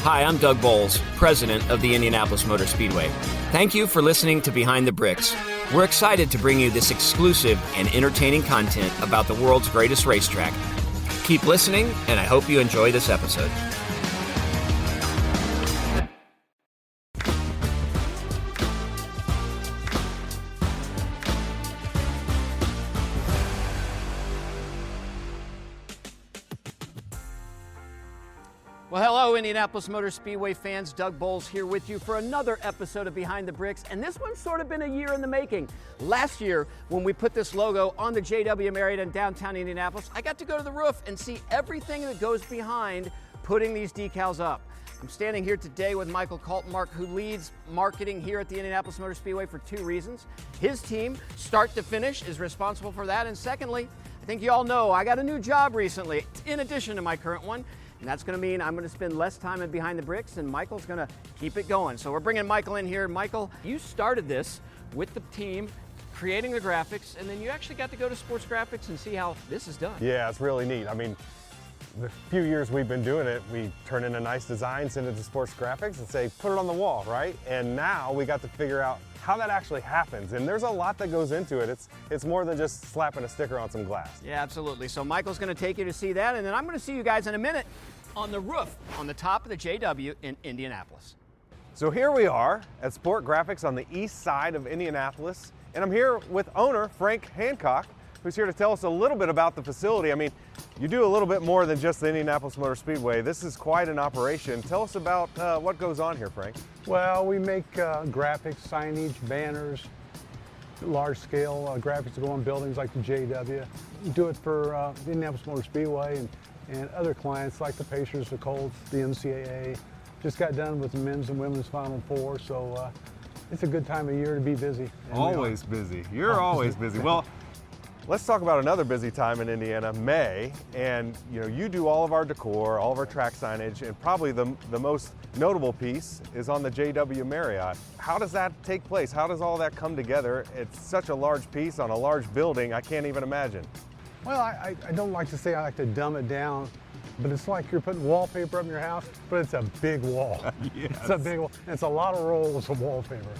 Hi, I'm Doug Bowles, president of the Indianapolis Motor Speedway. Thank you for listening to Behind the Bricks. We're excited to bring you this exclusive and entertaining content about the world's greatest racetrack. Keep listening, and I hope you enjoy this episode. Well, hello, Indianapolis Motor Speedway fans. Doug Bowles here with you for another episode of Behind the Bricks, and this one's sort of been a year in the making. Last year, when we put this logo on the JW Marriott in downtown Indianapolis, I got to go to the roof and see everything that goes behind putting these decals up. I'm standing here today with Michael Kaltenmark, who leads marketing here at the Indianapolis Motor Speedway for two reasons. His team, start to finish, is responsible for that, and secondly, I think you all know I got a new job recently, in addition to my current one. And that's going to mean I'm going to spend less time in Behind the Bricks, and Michael's going to keep it going. So we're bringing Michael in here. Michael, you started this with the team, creating the graphics, and then you actually got to go to Sports Graphics and see how this is done. Yeah, it's really neat. I mean, the few years we've been doing it, we turn into nice designs, send it to Sports Graphics and say, put it on the wall, right? And now we got to figure out how that actually happens. And there's a lot that goes into it. It's more than just slapping a sticker on some glass. Yeah, absolutely. So Michael's going to take you to see that, and then I'm going to see you guys in a minute on the roof on the top of the JW in Indianapolis. So here we are at Sport Graphics on the east side of Indianapolis, and I'm here with owner Frank Hancock, who's here to tell us a little bit about the facility. I mean, you do a little bit more than just the Indianapolis Motor Speedway. This is quite an operation. Tell us about what goes on here, Frank. Well, we make graphics, signage, banners, large-scale graphics that go on buildings like the JW. We do it for the Indianapolis Motor Speedway and other clients like the Pacers, the Colts, the NCAA. Just got done with the men's and women's Final Four, so it's a good time of year to be busy. Always busy. You're always busy. Well, let's talk about another busy time in Indiana, May. And you do all of our decor, all of our track signage, and probably the most notable piece is on the JW Marriott. How does that take place? How does all that come together? It's such a large piece on a large building, I can't even imagine. Well, I don't like to say I like to dumb it down, but it's like you're putting wallpaper up in your house, but it's a big wall. Yes. It's a big wall, and it's a lot of rolls of wallpaper.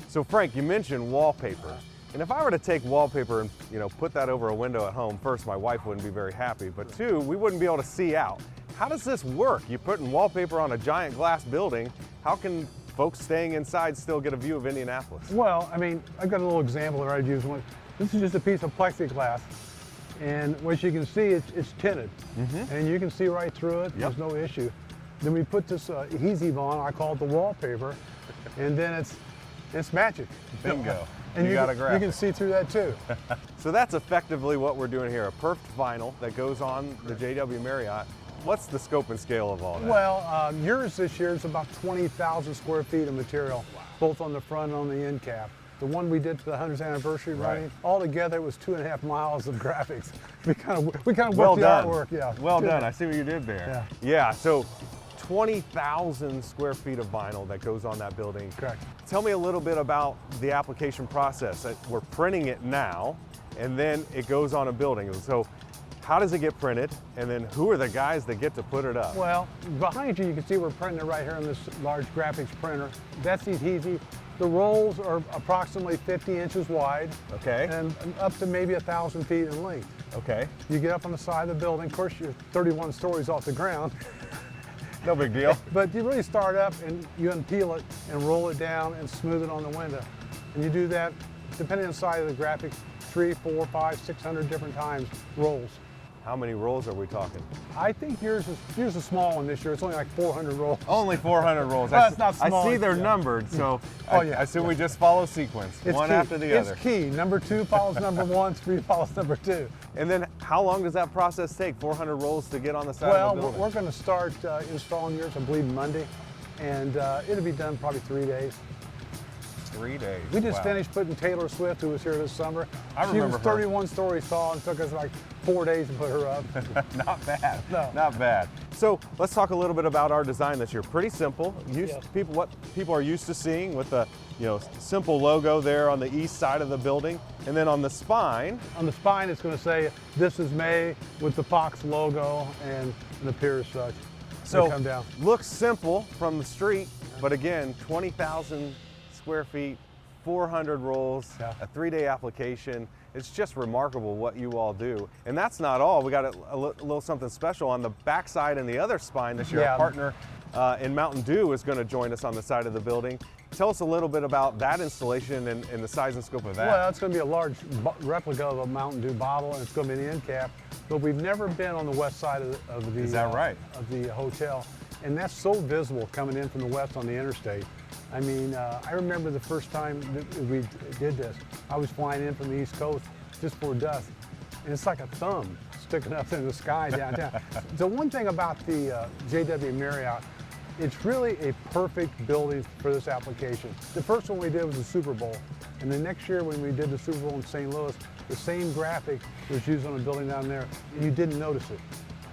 So Frank, you mentioned wallpaper. And if I were to take wallpaper and put that over a window at home, first, my wife wouldn't be very happy, but two, we wouldn't be able to see out. How does this work? You're putting wallpaper on a giant glass building. How can folks staying inside still get a view of Indianapolis? Well, I mean, I've got a little example that I'd use. This is just a piece of plexiglass, and what you can see, it's tinted, and you can see right through it. There's no issue. Then we put this adhesive on. I call it the wallpaper, and then it's magic. Bingo. And you can see through that too. So that's effectively what we're doing here, a perfed vinyl that goes on the JW Marriott. What's the scope and scale of all that? Well, yours this year is about 20,000 square feet of material, both on the front and on the end cap. The one we did for the 100th anniversary running, altogether it was 2.5 miles of graphics. We kind of worked the artwork. Yeah. Well done. I see what you did there. Yeah. So 20,000 square feet of vinyl that goes on that building. Correct. Tell me a little bit about the application process. We're printing it now, and then it goes on a building. So how does it get printed, and then who are the guys that get to put it up? Well, behind you can see we're printing it right here on this large graphics printer. That's the adhesive. The rolls are approximately 50 inches wide. Okay. And up to maybe 1,000 feet in length. Okay. You get up on the side of the building. Of course, you're 31 stories off the ground. No big deal. But you really start up and you unpeel it and roll it down and smooth it on the window. And you do that, depending on the size of the graphic, 300, 400, 500, 600 different times rolls. How many rolls are we talking? I think yours is a small one this year. It's only like 400 rolls. Only 400 rolls. Well, it's not small. I see they're numbered, so I assume we just follow sequence, one after the other. It's key. Number 2 follows number 1, 3 follows number 2. And then how long does that process take, 400 rolls to get on the side of the building? Well, we're going to start installing yours, I believe, Monday, and it'll be done probably 3 days. 3 days. We just finished putting Taylor Swift, who was here this summer. I remember She was 31 stories tall and took us like 4 days to put her up. Not bad. No. Not bad. So let's talk a little bit about our design this year. Pretty simple. What people are used to seeing with the simple logo there on the east side of the building, and then on the spine. On the spine, it's going to say "This is May" with the Fox logo and the pier as such. So come down. looks simple from the street, but again, 20,000 square feet, 400 rolls, Yeah. a 3-day application. It's just remarkable what you all do. And that's not all. We got a little something special on the backside and the other spine this year. Yeah. Our partner in Mountain Dew is going to join us on the side of the building. Tell us a little bit about that installation and the size and scope of that. Well, it's going to be a large replica of a Mountain Dew bottle, and it's going to be an end cap. But we've never been on the west side of the Is that right? Of the hotel, and that's so visible coming in from the west on the interstate. I mean, I remember the first time that we did this. I was flying in from the East Coast just before dusk, and it's like a thumb sticking up in the sky downtown. The one thing about the JW Marriott, it's really a perfect building for this application. The first one we did was the Super Bowl, and the next year when we did the Super Bowl in St. Louis, the same graphic was used on a building down there, and you didn't notice it.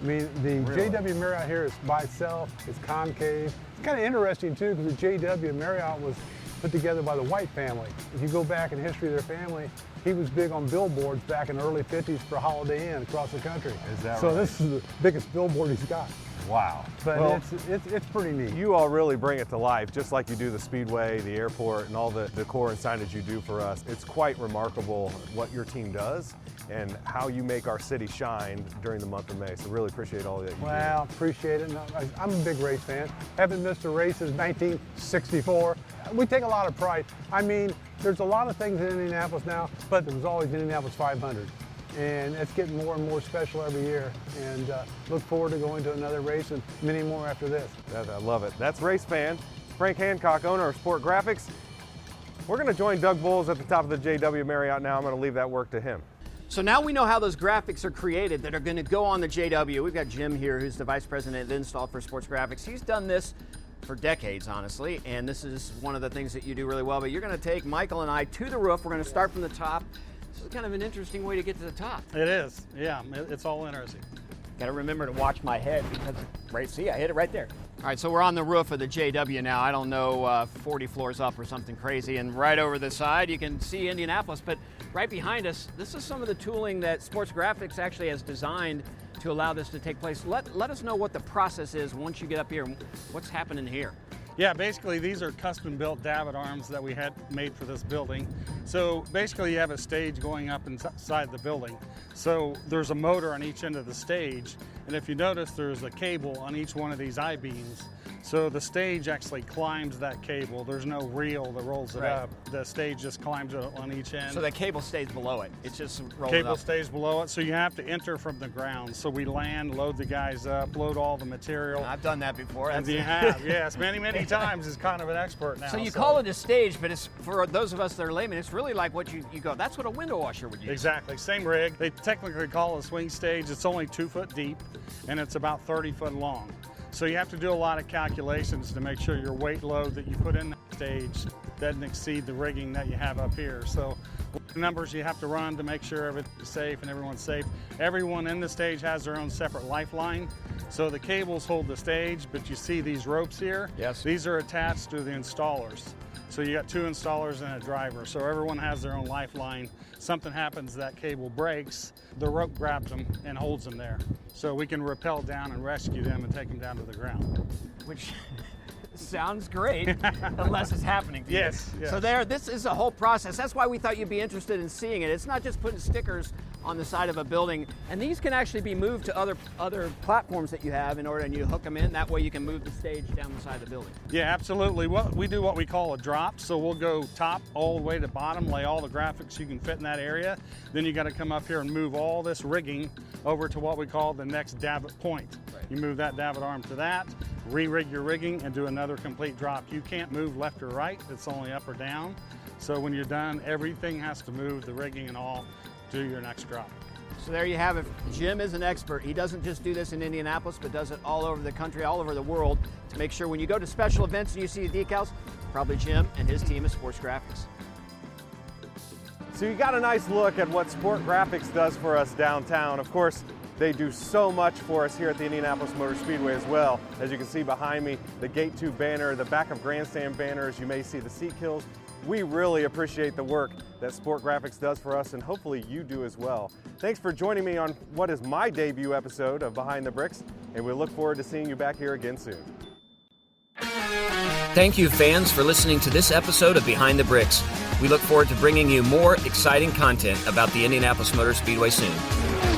I mean, the Really? JW Marriott here is by itself, it's concave. It's kind of interesting too, because the JW Marriott was put together by the White family. If you go back in the history of their family, he was big on billboards back in the early 50s for Holiday Inn across the country. Is that so right? this is the biggest billboard he's got. Wow. But Well, it's pretty neat. you all really bring it to life, just like you do the Speedway, the airport, and all the decor and signage you do for us. It's quite remarkable what your team does and how you make our city shine during the month of May. So really appreciate all that you Well, appreciate it. No, I'm a big race fan. Haven't missed a race since 1964. We take a lot of pride. I mean, there's a lot of things in Indianapolis now, but there was always the Indianapolis 500. And it's getting more and more special every year. And look forward to going to another race and many more after this. do. I love it. That's race fan Frank Hancock, owner of Sport Graphics. We're going to join Doug Bowles at the top of the JW Marriott now. I'm going to leave that work to him. So now we know how those graphics are created that are going to go on the JW. We've got Jim here, who's the vice president of install for Sports Graphics. He's done this for decades, honestly, and this is one of the things that you do really well. But you're going to take Michael and I to the roof. We're going to start from the top. This is kind of an interesting way to get to the top. It is, yeah, it's all interesting. Got to remember to watch my head because, right, see, I hit it right there. All right, so we're on the roof of the JW now. I don't know, 40 floors up or something crazy. And right over the side, you can see Indianapolis. But right behind us, this is some of the tooling that Sports Graphics actually has designed to allow this to take place. Let us know what the process is once you get up here and what's happening here. Yeah, basically these are custom built davit arms that we had made for this building. So basically you have a stage going up inside the building. So there's a motor on each end of the stage, and if you notice there's a cable on each one of these I-beams. So the stage actually climbs that cable. There's no reel that rolls it Right. up. The stage just climbs it on each end. So that cable stays below it. It's just rolling Cable up. stays below it, so you have to enter from the ground. So we land, load the guys up, load all the material. I've done that before. And That's- you have, yes, many times. Is kind of an expert now. So you call it a stage, but it's for those of us that are laymen, it's really like what you go, that's what a window washer would use. Exactly, same rig. They technically call it a swing stage. It's only 2 foot deep, and it's about 30 foot long. So you have to do a lot of calculations to make sure your weight load that you put in that stage doesn't exceed the rigging that you have up here. So numbers you have to run to make sure everything's safe and everyone's safe. Everyone in the stage has their own separate lifeline. So the cables hold the stage, but you see these ropes here? Yes. These are attached to the installers. So you got 2 installers and a driver. So everyone has their own lifeline. Something happens, that cable breaks, the rope grabs them and holds them there. So we can rappel down and rescue them and take them down to the ground. Which sounds great, unless it's happening to you. Yes, yes. So this is a whole process. That's why we thought you'd be interested in seeing it. It's not just putting stickers on the side of a building, and these can actually be moved to other platforms that you have in order, and you hook them in. That way you can move the stage down the side of the building. Yeah, absolutely. We do what we call a drop. So we'll go top all the way to bottom, lay all the graphics you can fit in that area. Then you got to come up here and move all this rigging over to what we call the next davit point. Right. You move that davit arm to that, re-rig your rigging, and do another complete drop. You can't move left or right. It's only up or down. So when you're done, everything has to move, the rigging and all, do your next drop. So there you have it. Jim is an expert. He doesn't just do this in Indianapolis, but does it all over the country, all over the world, to make sure when you go to special events and you see the decals, probably Jim and his team of Sports Graphics. So you got a nice look at what Sport Graphics does for us downtown. Of course, they do so much for us here at the Indianapolis Motor Speedway as well. As you can see behind me, the Gate 2 banner, the back of grandstand banners, you may see the seat kills. We really appreciate the work that Sport Graphics does for us, and hopefully you do as well. Thanks for joining me on what is my debut episode of Behind the Bricks, and we look forward to seeing you back here again soon. Thank you, fans, for listening to this episode of Behind the Bricks. We look forward to bringing you more exciting content about the Indianapolis Motor Speedway soon.